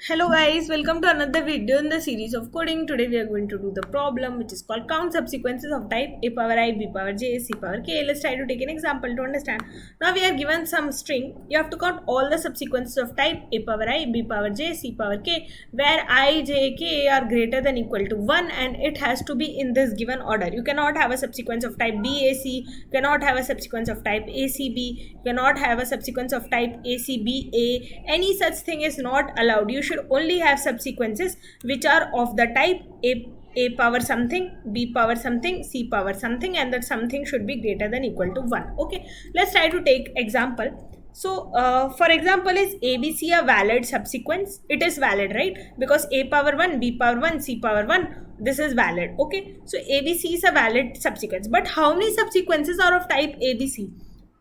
Hello guys, welcome to another video in the series of coding. Today we are going to do the problem which is called count subsequences of type a power I, b power j, c power k. Let's try to take an example to understand. Now we are given some string. You have to count all the subsequences of type a power I, b power j, c power k where I, j, k are greater than equal to 1 and it has to be in this given order. You cannot have a subsequence of type b a c, you cannot have a subsequence of type a c b, you cannot have a subsequence of type a c b a. Any such thing is not allowed. You should only have subsequences which are of the type a power something, b power something, c power something, and that something should be greater than equal to 1. Okay, let's try to take example. So for example, is abc a valid subsequence? It is valid, right? Because a power 1, b power 1, c power 1, this is valid. Okay, so abc is a valid subsequence, but how many subsequences are of type abc?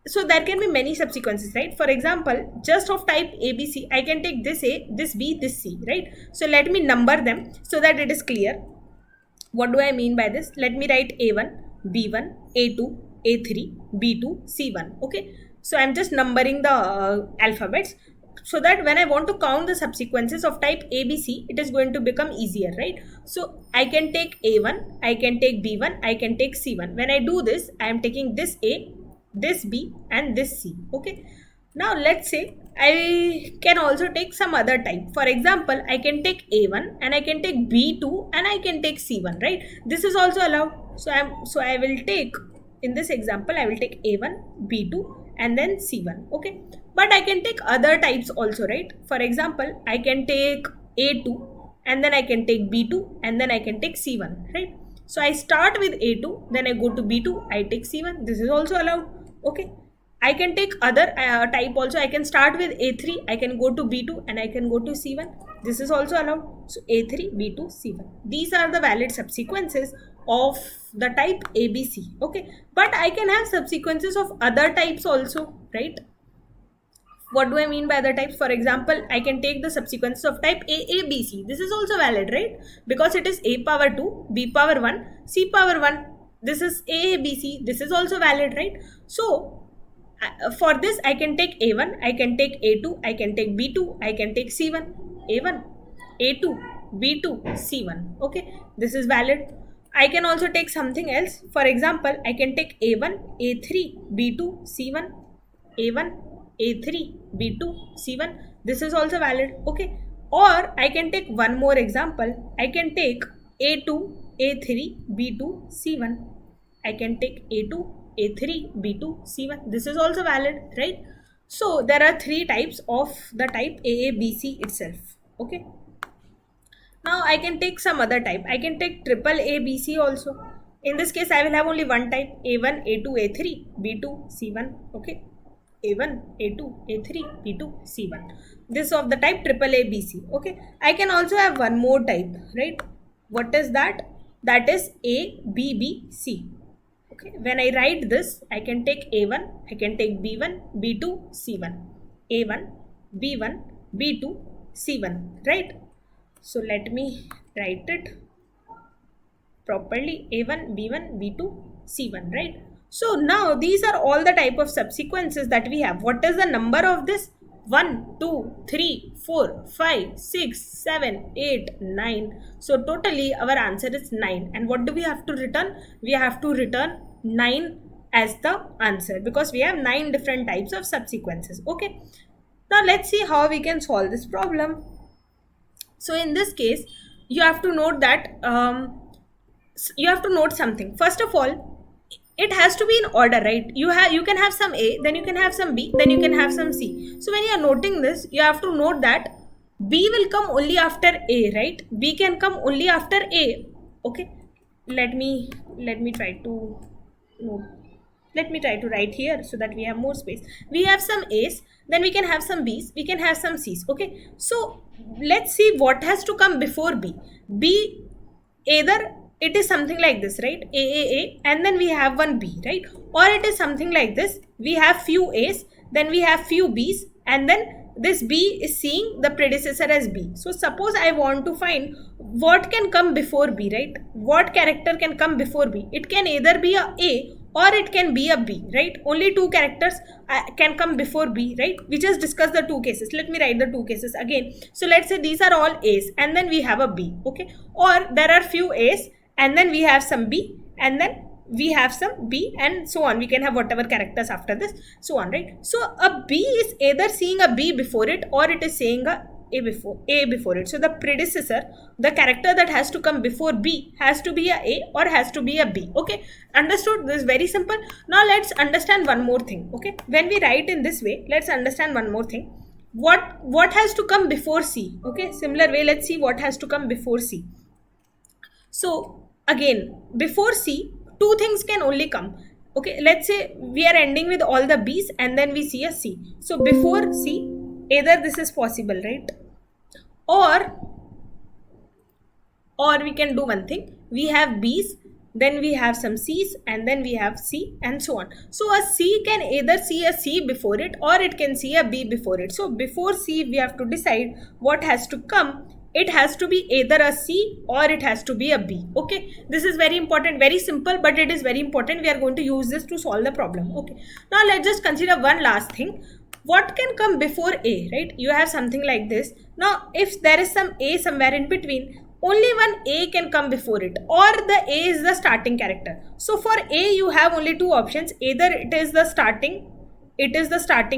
So there can be many subsequences, right? For example, just of type abc, I can take this a, this b, this c, right? So let me number them so that it is clear. What do I mean by this? Let me write a1, b1, a2, a3, b2, c1. Okay, so I'm just numbering the alphabets so that when I want to count the subsequences of type abc, it is going to become easier, right? So I can take a1, I can take b1, I can take c1. When I do this, I am taking this a, this b and this c. Okay, now let's say I can also take some other type. For example, I can take a1 and I can take b2 and I can take c1, right? This is also allowed. So I will take, in this example, I will take a1, b2 and then c1. Okay, but I can take other types also, right? For example, I can take a2 and then I can take b2 and then I can take c1, right? So I start with a2, then I go to b2, I take c1. This is also allowed. Okay, I can take other type also. I can start with a3, I can go to b2 and I can go to c1. This is also allowed. So a3, b2, c1, these are the valid subsequences of the type abc. Okay, but I can have subsequences of other types also, right? What do I mean by other types? For example, I can take the subsequences of type AABC. This is also valid, right? Because it is a power 2, b power 1, c power 1. This is AABC. This is also valid, right? So for this, I can take A1, I can take A2, I can take B2, I can take C1. A1, A2, B2, C1. Okay, this is valid. I can also take something else. For example, I can take A1, A3, B2, C1, A1, A3, B2, C1. This is also valid. Okay, or I can take one more example. I can take A2, A3, B2, C1. I can take A2, A3, B2, C1. This is also valid, right? So there are three types of the type AABC itself. Okay, now I can take some other type. I can take triple ABC also. In this case, I will have only one type: A1, A2, A3, B2, C1. Okay, A1, A2, A3, B2, C1. This of the type triple ABC. Okay, I can also have one more type, right? What is that? That is ABBC. Okay, when I write this, I can take A1, I can take B1, B2, C1. A1, B1, B2, C1, right? So let me write it properly: A1, B1, B2, C1, right? So now these are all the type of subsequences that we have. What is the number of this? 1, 2, 3, 4, 5, 6, 7, 8, 9. So totally our answer is 9. And what do we have to return? We have to return 9 as the answer because we have 9 different types of subsequences. Okay. Now let's see how we can solve this problem. So in this case, you have to note that you have to note something. First of all, it has to be in order, right? You can have some A, then you can have some B, then you can have some C. So when you are noting this, you have to note that B will come only after A, right? B can come only after A. Okay, let me try to note. Let me try to write here so that we have more space. We have some A's, then we can have some B's, we can have some C's. Okay, so let's see what has to come before B. B, either it is something like this, right? A, and then we have one B, right? Or it is something like this. We have few A's, then we have few B's, and then this B is seeing the predecessor as B. So suppose I want to find what can come before B, right? What character can come before B? It can either be a or it can be a B, right? Only two characters can come before B, right? We just discussed the two cases. Let me write the two cases again. So let's say these are all A's and then we have a B, okay? Or there are few A's and then we have some B and then we have some B and so on. We can have whatever characters after this, so on, right? So a B is either seeing a B before it or it is saying a before it. So the predecessor, the character that has to come before B has to be a or has to be a B. Okay, understood? This is very simple. Now let's understand one more thing. Okay, when we write in this way, let's understand one more thing. What has to come before C? Okay, similar way, let's see what has to come before C. So again, before C, two things can only come. Okay, let's say we are ending with all the B's and then we see a C. So before C, either this is possible, right? Or we can do one thing. We have B's, then we have some C's, and then we have C, and so on. So a C can either see a C before it or it can see a B before it. So before C, we have to decide what has to come. It has to be either a C or it has to be a B. Okay, this is very important, very simple, but it is very important. We are going to use this to solve the problem. Okay, now let's just consider one last thing. What can come before A, right? You have something like this. Now, if there is some A somewhere in between, only one A can come before it, or the A is the starting character. So for A, you have only two options. Either it is the starting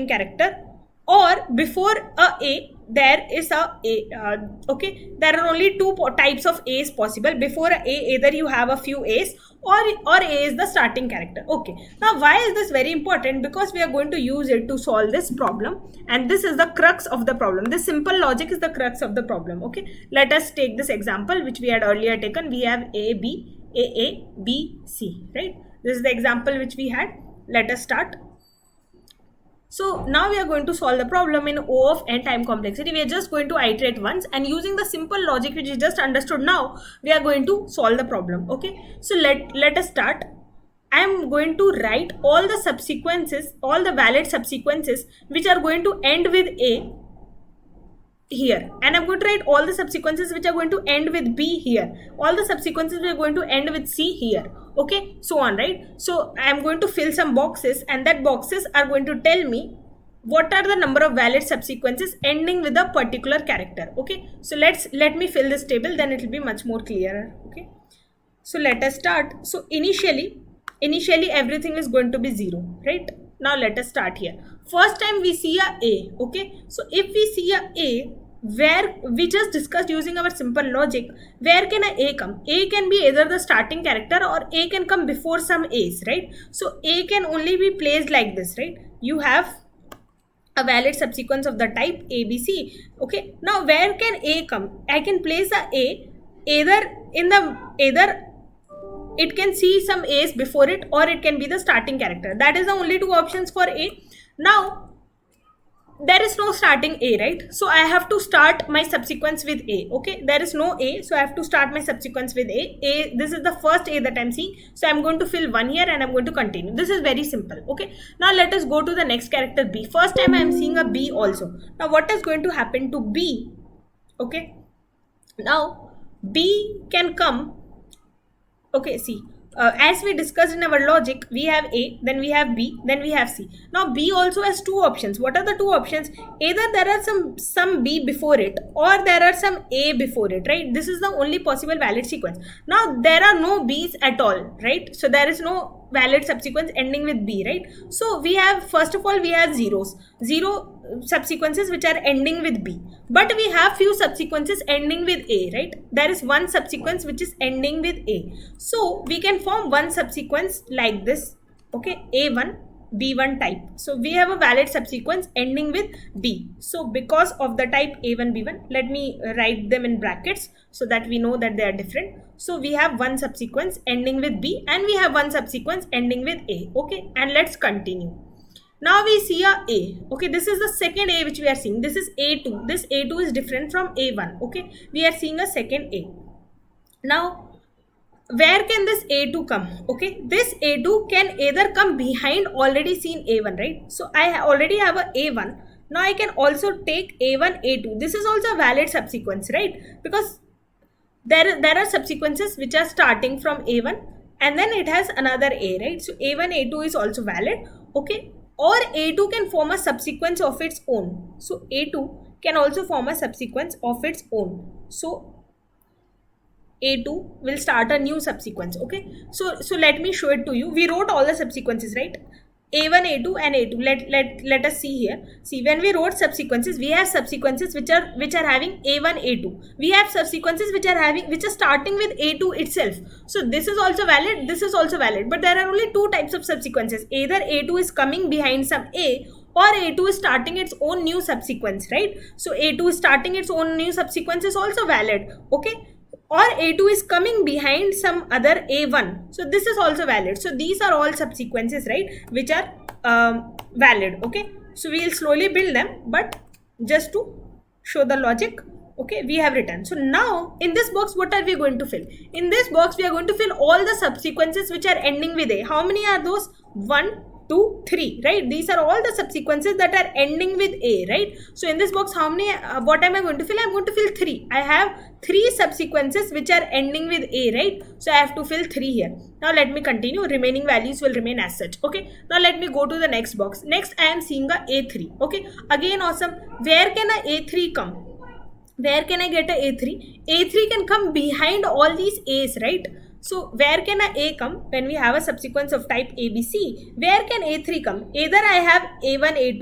character, or before A, there is a okay, there are only two types of A's possible. Before A, either you have a few A's or A is the starting character. Okay, now why is this very important? Because we are going to use it to solve this problem, and this is the crux of the problem. This simple logic is the crux of the problem. Okay, let us take this example which we had earlier taken. We have A, B, C, right? This is the example which we had. Let us start. So now we are going to solve the problem in O of n time complexity. We are just going to iterate once, and using the simple logic which you just understood now, we are going to solve the problem. Okay, so let us start. I am going to write all the subsequences, all the valid subsequences which are going to end with A here, and I'm going to write all the subsequences which are going to end with B here, all the subsequences which are going to end with C here. Okay, so on, right? So I'm going to fill some boxes, and that boxes are going to tell me what are the number of valid subsequences ending with a particular character. Okay, so let me fill this table, then it will be much more clearer. Okay, so let us start. So initially everything is going to be 0, right? Now let us start here. First time we see a. Okay, so if we see a, where we just discussed using our simple logic, where can a come? A can be either the starting character or A can come before some A's, right? So A can only be placed like this, right? You have a valid subsequence of the type ABC. Okay, now where can A come? I can place a either it can see some A's before it or it can be the starting character. That is the only two options for A. Now there is no starting A, right? So I have to start my subsequence with A. Okay, there is no A, so I have to start my subsequence with A. This is the first A that I'm seeing, so I'm going to fill 1 here and I'm going to continue. This is very simple. Okay, now let us go to the next character B. First time I'm seeing a B also. Now what is going to happen to B? Okay, now B can come. Okay, see, as we discussed in our logic, we have A, then we have B, then we have C. Now B also has two options. What are the two options? Either there are some B before it or there are some A before it, right? This is the only possible valid sequence. Now there are no B's at all, right? So there is no valid subsequence ending with B, right? So we have, first of all, we have zero subsequences which are ending with B, but we have few subsequences ending with A, right? There is one subsequence which is ending with A, so we can form one subsequence like this. Okay, A1 B1 type. So we have a valid subsequence ending with B. So because of the type A1 B1, let me write them in brackets so that we know that they are different. So we have one subsequence ending with B and we have one subsequence ending with A. Okay, and let's continue. Now we see A. Okay, this is the second A which we are seeing. This is A2. This A2 is different from A1. Okay, we are seeing a second A. Now where can this A2 come? Okay, this A2 can either come behind already seen A1, right? So I already have a A1. Now I can also take A1, A2. This is also a valid subsequence, right? Because there are subsequences which are starting from A1 and then it has another A, right? So A1, A2 is also valid, okay? Or A2 can form a subsequence of its own. So A2 can also form a subsequence of its own. So A2 will start a new subsequence, okay? So let me show it to you. We wrote all the subsequences, right? A1, A2 and A2. Let us see here. See, when we wrote subsequences, we have subsequences which are having A1, A2. We have subsequences which are starting with A2 itself. So this is also valid, this is also valid. But there are only two types of subsequences. Either A2 is coming behind some A, or A2 is starting its own new subsequence, right? So A2 is starting its own new subsequence is also valid, okay? Or A2 is coming behind some other A1. So this is also valid. So these are all subsequences, right, which are valid, okay? So we will slowly build them, but just to show the logic, okay, we have written. So now in this box, what are we going to fill? In this box, we are going to fill all the subsequences which are ending with A. How many are those? 1, 2, 3, right? These are all the subsequences that are ending with A, right? So in this box, how many, what am I going to fill? I'm going to fill 3. I have 3 subsequences which are ending with A, right? So I have to fill 3 here. Now let me continue. Remaining values will remain as such, okay? Now let me go to the next box. Next, I am seeing a A3, okay? Again, awesome. Where can a A3 come? Where can I get a A3? A3 can come behind all these A's, right? So where can a A come when we have a subsequence of type ABC? Where can A3 come? Either I have A1, A2,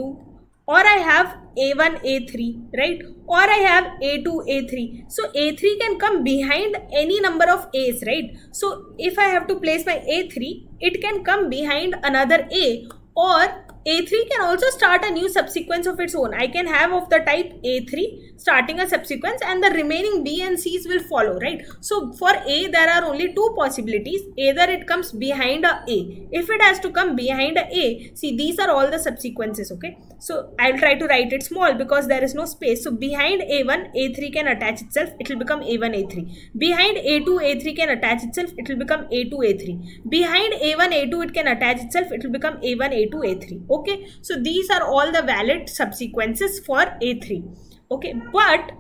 or I have A1, A3, right? Or I have A2, A3. So A3 can come behind any number of A's, right? So if I have to place my A3, it can come behind another A, or A3 can also start a new subsequence of its own. I can have of the type A3 starting a subsequence, and the remaining B and C's will follow, right? So for A, there are only two possibilities. Either it comes behind a A. If it has to come behind a A, see, these are all the subsequences, okay? So I'll try to write it small because there is no space. So behind A1, A3 can attach itself. It will become A1, A3. Behind A2, A3 can attach itself. It will become A2, A3. Behind A1, A2, it can attach itself. It will become A1, A2, A3. Okay, so these are all the valid subsequences for A3. Okay, but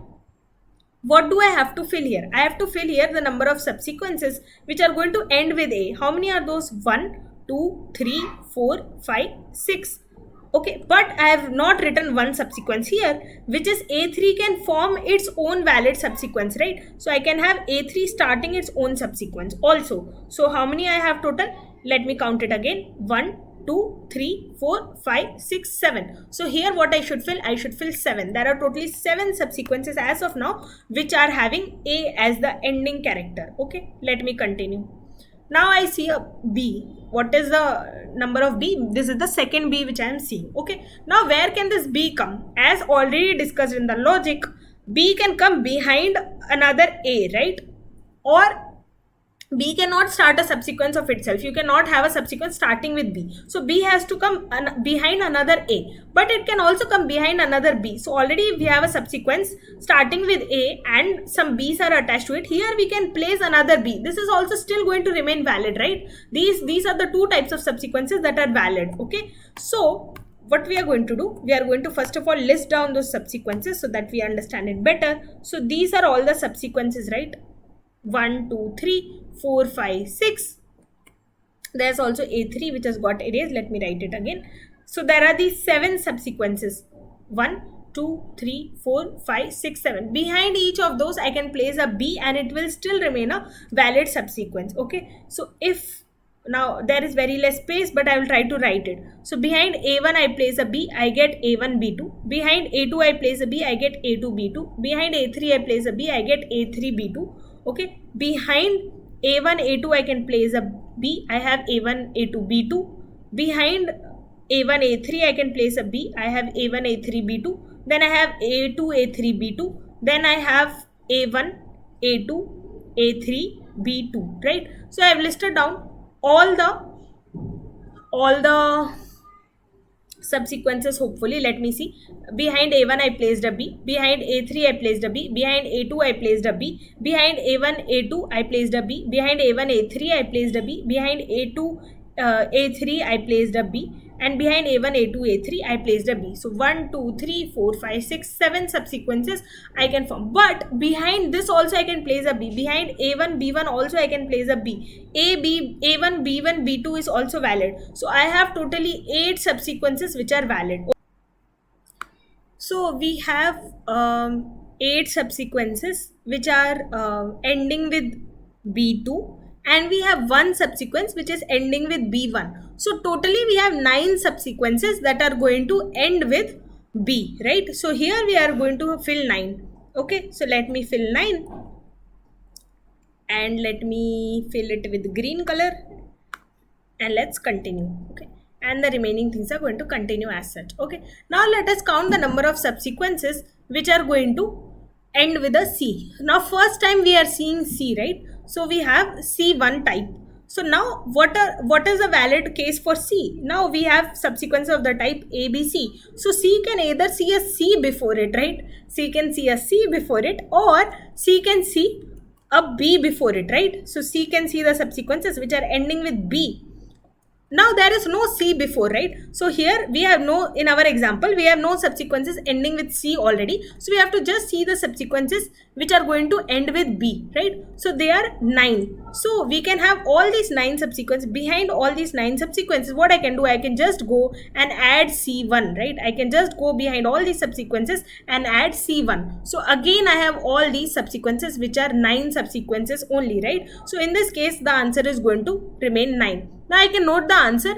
what do I have to fill here? I have to fill here the number of subsequences which are going to end with A. How many are those? 1, 2, 3, 4, 5, 6. Okay, but I have not written one subsequence here, which is A3 can form its own valid subsequence, right? So I can have A3 starting its own subsequence also. So how many I have total? Let me count it again. 1, 2, 3, 4, 5, 6, 7. So here what I should fill? I should fill 7. There are totally 7 subsequences as of now which are having A as the ending character. Okay, let me continue. Now I see a B. What is the number of B? This is the second B which I am seeing. Okay. Now where can this B come? As already discussed in the logic, B can come behind another A, right? Or B cannot start a subsequence of itself. You cannot have a subsequence starting with B. So B has to come behind another A. But it can also come behind another B. So already we have a subsequence starting with A and some B's are attached to it. Here we can place another B. This is also still going to remain valid, right? These are the two types of subsequences that are valid. Okay. So what we are going to do? We are going to first of all list down those subsequences so that we understand it better. So these are all the subsequences, right? 1, 2, 3, 4, 5, 6. There's also A3 which has got erased. Let me write it again. So there are these 7 subsequences. 1, 2, 3, 4, 5, 6, 7. Behind each of those I can place a B and it will still remain a valid subsequence. Okay. So if now there is very less space, but I will try to write it. So behind A1 I place a B, I get A1 B2. Behind A2 I place a B, I get A2 B2. Behind A3 I place a B, I get A3 B2. Okay, behind A1, A2 I can place a B. I have A1, A2, B2. Behind A1, A3 I can place a B. I have A1, A3, B2. Then I have A2, A3, B2. Then I have A1, A2, A3, B2. Right? So I have listed down all the subsequences. Hopefully, let me see. Behind A1 I placed a B. Behind A3 I placed a B. Behind A2 I placed a B. Behind A1 A2 I placed a B. Behind A1 A3 I placed a B. Behind A2 A3 I placed a B. and behind A1, A2, A3 I placed a B. So 1, 2, 3, 4, 5, 6, 7 subsequences I can form. But behind this also I can place a B. Behind A1, B1 also I can place a B. A1, B1, B2 is also valid. So I have totally 8 subsequences which are valid. So we have 8 subsequences which are ending with B2, and we have one subsequence which is ending with B1. So totally we have 9 subsequences that are going to end with B, right? So here we are going to fill 9. Okay, so let me fill 9 and let me fill it with green color, and let's continue. Okay, and the remaining things are going to continue as such. Okay, now let us count the number of subsequences which are going to end with a C. Now first time we are seeing C, right? So we have C1 type. So now what is a valid case for C? Now we have subsequence of the type ABC. So C can either see a C before it, right? C can see a C before it, or C can see a B before it, right? So C can see the subsequences which are ending with B. Now there is no C before, right? So here we have no, in our example, we have no subsequences ending with C already. So we have to just see the subsequences which are going to end with B, right? So they are 9. So we can have all these 9 subsequences. Behind all these 9 subsequences, what I can do, I can just go and add C1, right? I can just go behind all these subsequences and add C1. So again, I have all these subsequences which are 9 subsequences only, right? So in this case, the answer is going to remain 9. Now I can note the answer.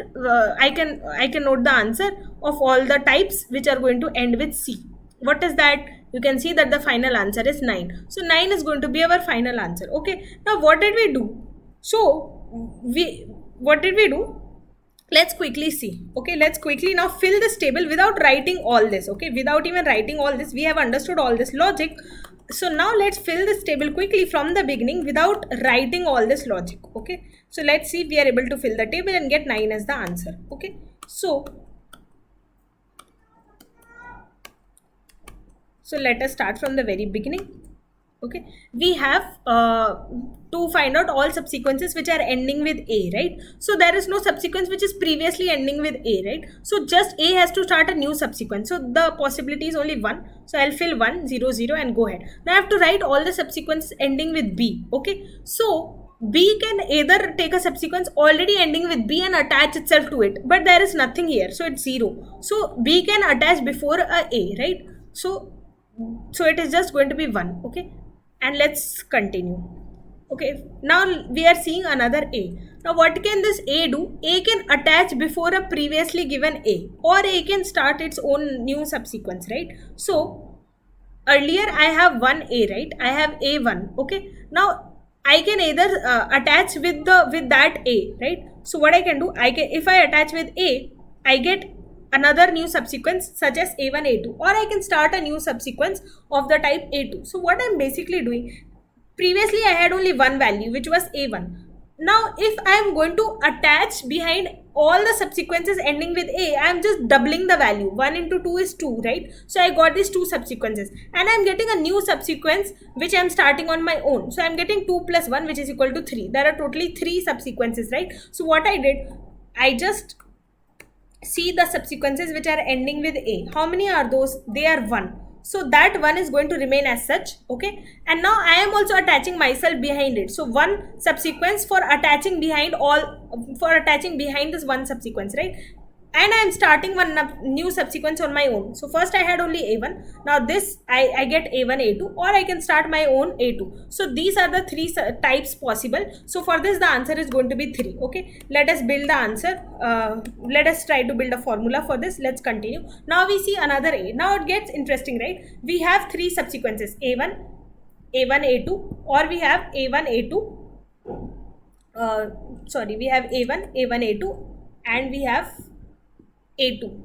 I can note the answer of all the types which are going to end with C. What is that? You can see that the final answer is 9. So 9 is going to be our final answer. Okay. Now what did we do? So what did we do? Let's quickly see. Okay, let's quickly now fill this table without writing all this. Okay, without even writing all this, we have understood all this logic. So now let's fill this table quickly from the beginning without writing all this logic. Okay, so let's see if we are able to fill the table and get 9 as the answer. Okay, so let us start from the very beginning. Okay, we have to find out all subsequences which are ending with A, right? So there is no subsequence which is previously ending with A, right? So just A has to start a new subsequence. So the possibility is only 1. So I'll fill 1, 0, 0 and go ahead. Now I have to write all the subsequences ending with B. Okay, so B can either take a subsequence already ending with B and attach itself to it, but there is nothing here, so it's 0. So B can attach before A, right? So it is just going to be 1. Okay, and let's continue. Okay, now we are seeing another A. Now what can this A do? A can attach before a previously given A, or A can start its own new subsequence, right? So earlier I have one A, right? I have A1. Okay, now I can either attach with that A, right? So what I can do, if I attach with A, I get another new subsequence such as A1, A2, or I can start a new subsequence of the type A2. So what I'm basically doing, previously I had only one value which was A1. Now if I am going to attach behind all the subsequences ending with A, I am just doubling the value. 1 into 2 is 2, right? So I got these 2 subsequences, and I am getting a new subsequence which I am starting on my own. So I am getting 2 plus 1 which is equal to 3. There are totally 3 subsequences, right? So what I did, I just see the subsequences which are ending with A. How many are those? They are 1. So that 1 is going to remain as such. Okay, and now I am also attaching myself behind it. So one subsequence for attaching behind this one subsequence, right? And I am starting one new subsequence on my own. So first I had only A1. Now this I get A1, A2, or I can start my own A2. So these are the 3 types possible. So for this the answer is going to be 3. Okay, let us build the answer. Let us try to build a formula for this. Let's continue. Now we see another A. Now it gets interesting, right? We have 3 subsequences, A1, A1, A2, or we have A1, A2. We have A1, A1, A2, and we have A2.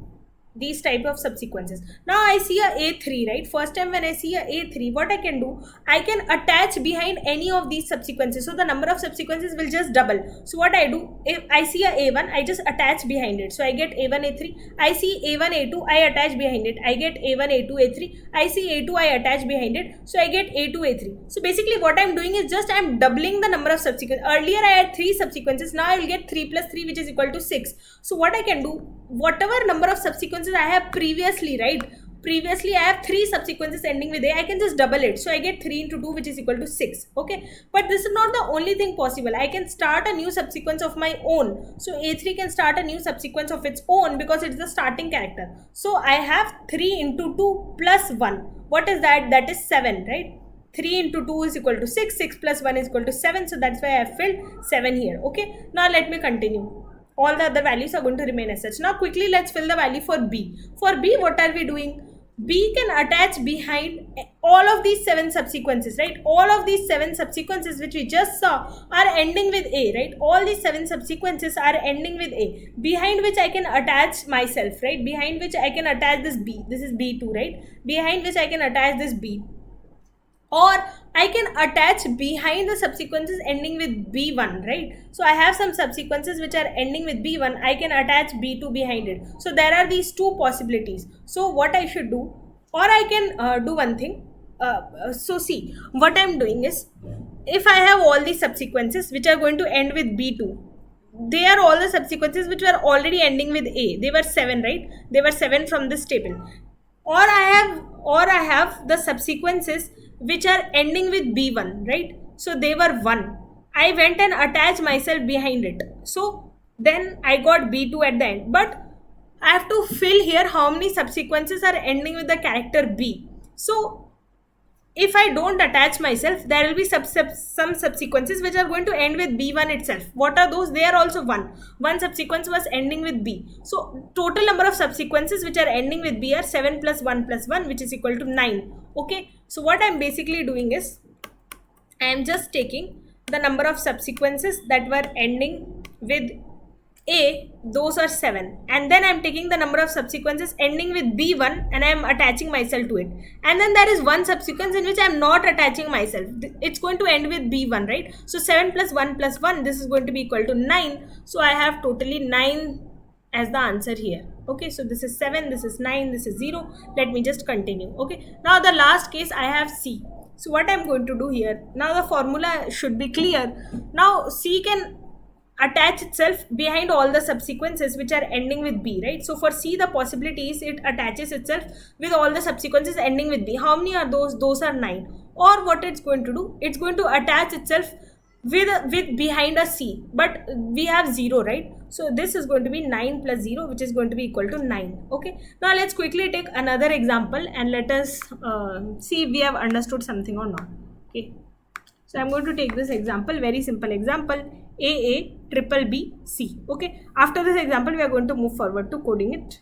These type of subsequences. Now I see a A3, right? First time when I see a A3, what I can do, I can attach behind any of these subsequences. So the number of subsequences will just double. So what I do, if I see a A1, I just attach behind it. So I get A1, A3. I see A1, A2, I attach behind it. I get A1, A2, A3. I see A2, I attach behind it. So I get A2, A3. So basically what I'm doing is just I'm doubling the number of subsequences. Earlier I had 3 subsequences. Now I will get 3 plus 3 which is equal to 6. So what I can do, whatever number of subsequences I have previously, right? Previously I have 3 subsequences ending with a, I can just double it, so I get 3 into 2, which is equal to 6. Okay, but this is not the only thing possible. I can start a new subsequence of my own. So a3 can start a new subsequence of its own because it's the starting character. So I have 3 into 2 plus 1. What is that? That is 7, right? 3 into 2 is equal to 6, 6 plus 1 is equal to 7, so that's why I have filled 7 here. Okay, now let me continue. All the other values are going to remain as such. Now quickly let's fill the value for b. For b, what are we doing? B can attach behind all of these 7 subsequences, right? All of these 7 subsequences which we just saw are ending with a, right? All these 7 subsequences are ending with a, behind which I can attach myself, right? Behind which I can attach this b. This is b2, right? Behind which I can attach this b. Or I can attach behind the subsequences ending with b1, right? So I have some subsequences which are ending with b1, I can attach b2 behind it. So there are these 2 possibilities. So what I should do, or I can do one thing. So see, what I'm doing is, if I have all these subsequences which are going to end with b2, they are all the subsequences which were already ending with a. They were 7, right? They were 7 from this table. Or I have the subsequences which are ending with b1, right? So they were 1. I went and attached myself behind it. So then I got b2 at the end. But I have to fill here how many subsequences are ending with the character b. So if I don't attach myself, there will be some subsequences which are going to end with b1 itself. What are those? They are also 1. One subsequence was ending with b. So total number of subsequences which are ending with b are 7 plus 1 plus 1, which is equal to 9. Okay, so what I am basically doing is, I am just taking the number of subsequences that were ending with a, those are 7, and then I am taking the number of subsequences ending with b1 and I am attaching myself to it. And then there is one subsequence in which I am not attaching myself. It's going to end with b1, right? So 7 plus 1 plus 1, this is going to be equal to 9. So I have totally 9 as the answer here. Okay, so this is 7, this is 9, this is 0. Let me just continue. Okay, now the last case I have C. So what I am going to do here, now the formula should be clear. Now C can attach itself behind all the subsequences which are ending with b, right? So for C, the possibility is it attaches itself with all the subsequences ending with b. How many are those? Those are 9. Or what it's going to do, it's going to attach itself with behind a C, but we have 0, right? So this is going to be 9 plus 0, which is going to be equal to 9. Okay, now let's quickly take another example and let us see if we have understood something or not. Okay, so I'm going to take this example, very simple example, AA triple B C. Okay, after this example we are going to move forward to coding it.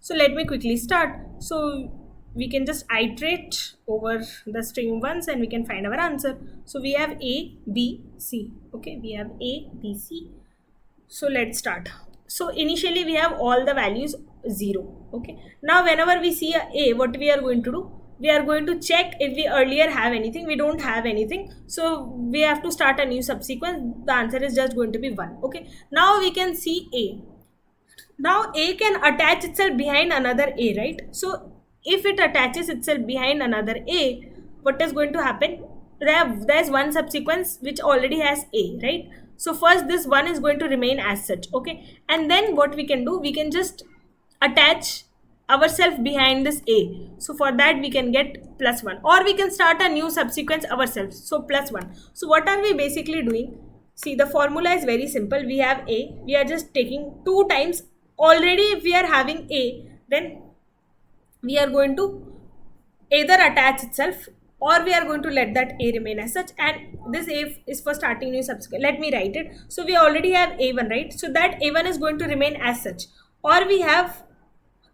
So let me quickly start. So we can just iterate over the string once and we can find our answer. So we have A, B, C. Okay, we have A, B, C. So let's start. So initially we have all the values 0. Okay, now whenever we see a, what we are going to do? We are going to check if we earlier have anything. We don't have anything, so we have to start a new subsequence. The answer is just going to be 1. Okay, now we can see A. Now A can attach itself behind another A, right? So if it attaches itself behind another A, what is going to happen? There's one subsequence which already has A, right? So first this 1 is going to remain as such. Okay, and then what we can do, we can just attach ourselves behind this A. So for that we can get plus 1, or we can start a new subsequence ourselves. So plus 1. So what are we basically doing? See, the formula is very simple. We have A, we are just taking 2 times. Already if we are having A, then we are going to either attach itself or we are going to let that A remain as such, and this A is for starting new subsequence. Let me write it. So we already have A1, right? So that A1 is going to remain as such, or we have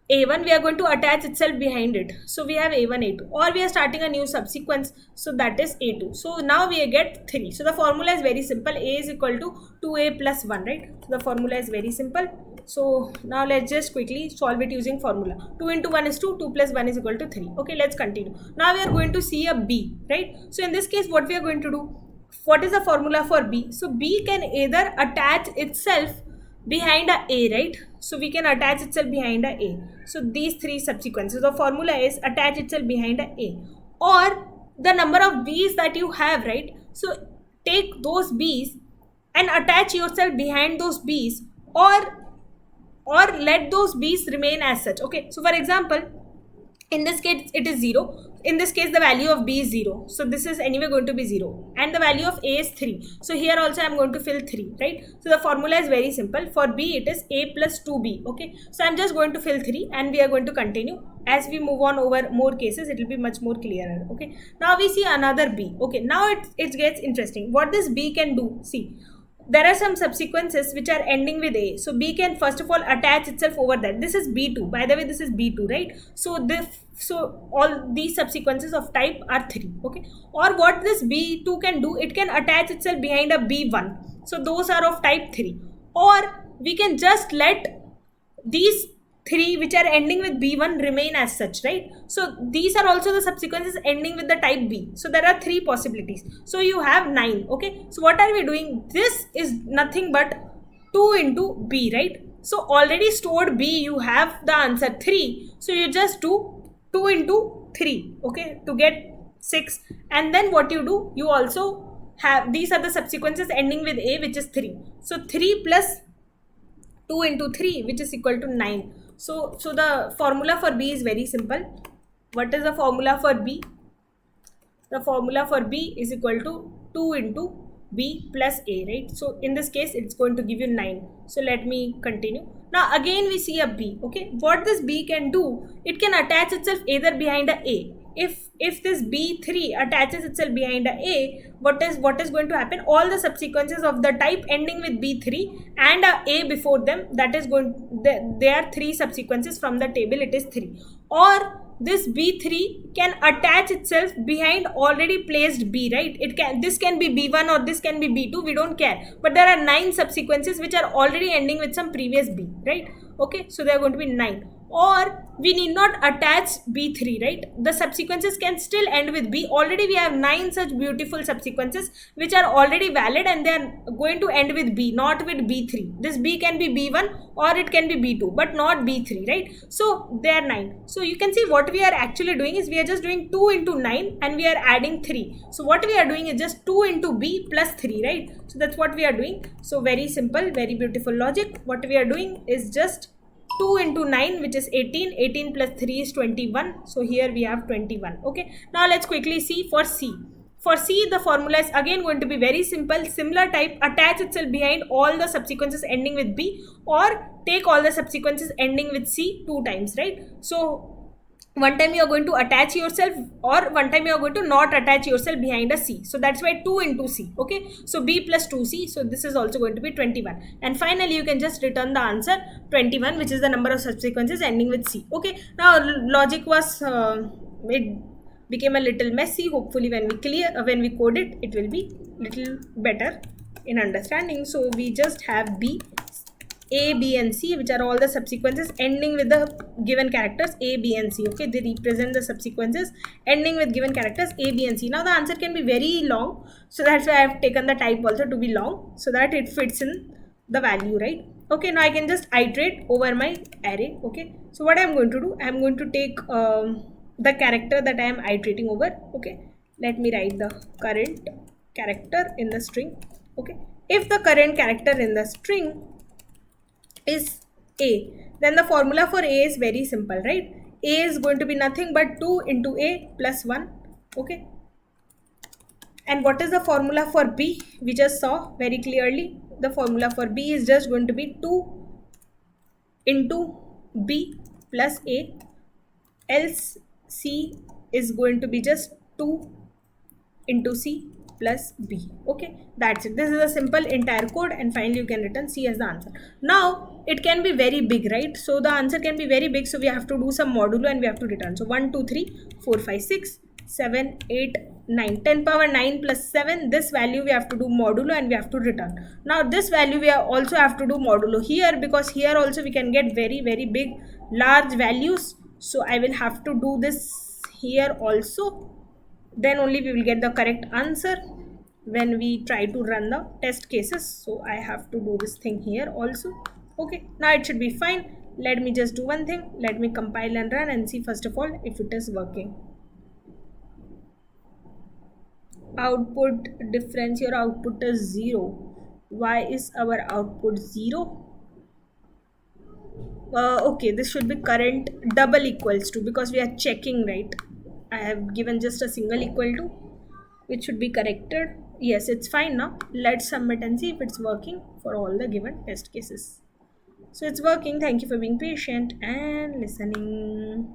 A1, we are going to attach itself behind it. So we have A1, A2, or we are starting a new subsequence. So that is A2. So now we get 3. So the formula is very simple. A is equal to 2A plus 1, right? So the formula is very simple. So now let's just quickly solve it using formula. 2 into 1 is 2, 2 plus 1 is equal to 3. Okay, let's continue. Now we are going to see a B, right? So in this case, what we are going to do? What is the formula for B? So B can either attach itself behind a, right? So we can attach itself behind a. So these 3 subsequences, the formula is attach itself behind a, or the number of B's that you have, right? So take those B's and attach yourself behind those b's, or let those b's remain as such. Okay, so for example, in this case it is 0. In this case the value of b is 0, so this is anyway going to be 0, and the value of a is 3. So here also I'm going to fill 3, right? So the formula is very simple. For b it is a plus 2b. Okay, so I'm just going to fill 3, and we are going to continue. As we move on over more cases, it will be much more clearer. Okay, now we see another b. Okay, now it gets interesting. What this b can do, see, there are some subsequences which are ending with a, so b can first of all attach itself over that. This is b2, by the way, this is b2, right? So all these subsequences of type are 3. Okay, or what this b2 can do, it can attach itself behind a b1, so those are of type 3. Or we can just let these 3 which are ending with b1 remain as such, right? So these are also the subsequences ending with the type b. So there are 3 possibilities. So you have 9. Okay, so what are we doing? This is nothing but 2 into b, right? So already stored b, you have the answer 3. So you just do 2 into 3, okay, to get 6. And then what you do, you also have, these are the subsequences ending with a, which is 3. So 3 plus 2 into 3, which is equal to 9. So the formula for b is very simple. What is the formula for b? The formula for b is equal to 2 into b plus a, right? So in this case it's going to give you 9. So let me continue. Now again we see a b. Okay, what this b can do, it can attach itself either behind a. If this b3 attaches itself behind a, what is going to happen? All the subsequences of the type ending with b3 and a before them, that is going, there are 3 subsequences from the table, it is 3. Or this b3 can attach itself behind already placed b, right? This can be b1 or this can be b2, we don't care, but there are 9 subsequences which are already ending with some previous b, right? Okay, so they are going to be 9. Or we need not attach b3, right? The subsequences can still end with b. Already we have 9 such beautiful subsequences which are already valid, and they are going to end with b, not with b3. This b can be b1 or it can be b2, but not b3, right? So they are 9. So you can see what we are actually doing is we are just doing 2 into 9 and we are adding 3. So what we are doing is just 2 into b plus 3, right? So that's what we are doing. So very simple, very beautiful logic. What we are doing is just 2 into 9, which is 18. 18 plus 3 is 21. So here we have 21. Okay, now let's quickly see for c. For c, the formula is again going to be very simple. Similar type, attach itself behind all the subsequences ending with b, or take all the subsequences ending with c 2 times, right? So one time you are going to attach yourself, or one time you are going to not attach yourself behind a c. So that's why 2 into c. Okay, so b plus 2c. So this is also going to be 21. And finally you can just return the answer 21, which is the number of subsequences ending with c. Okay, now logic was it became a little messy. Hopefully when we code it, it will be little better in understanding. So we just have b, a, b and c, which are all the subsequences ending with the given characters a, b and c. Okay, they represent the subsequences ending with given characters a, b and c. Now the answer can be very long, so that's why I have taken the type also to be long, so that it fits in the value, right? Okay, now I can just iterate over my array. Okay, so what I'm going to do, I'm going to take the character that I am iterating over. Okay, let me write the current character in the string. Okay, if the current character in the string is a, then the formula for a is very simple, right? A is going to be nothing but 2 into a plus 1. Okay, and what is the formula for b? We just saw very clearly. The formula for b is just going to be 2 into b plus a, else c is going to be just 2 into c plus b. Okay, that's it. This is a simple entire code, and finally you can return c as the answer. Now it can be very big, right? So the answer can be very big, so we have to do some modulo and we have to return. So 1 2 3 4 5 6 7 8 9, 10 power 9 plus 7, this value we have to do modulo and we have to return. Now this value we also have to do modulo here, because here also we can get very big large values. So I will have to do this here also, then only we will get the correct answer when we try to run the test cases. So I have to do this thing here also. Okay, now it should be fine. Let me just do one thing. Let me compile and run and see first of all if it is working. Output difference, your output is 0. Why is our output 0? Okay, this should be current double equals to, because we are checking, right? I have given just a single equal to, which should be corrected. Yes, it's fine now. Let's submit and see if it's working for all the given test cases. So it's working. Thank you for being patient and listening.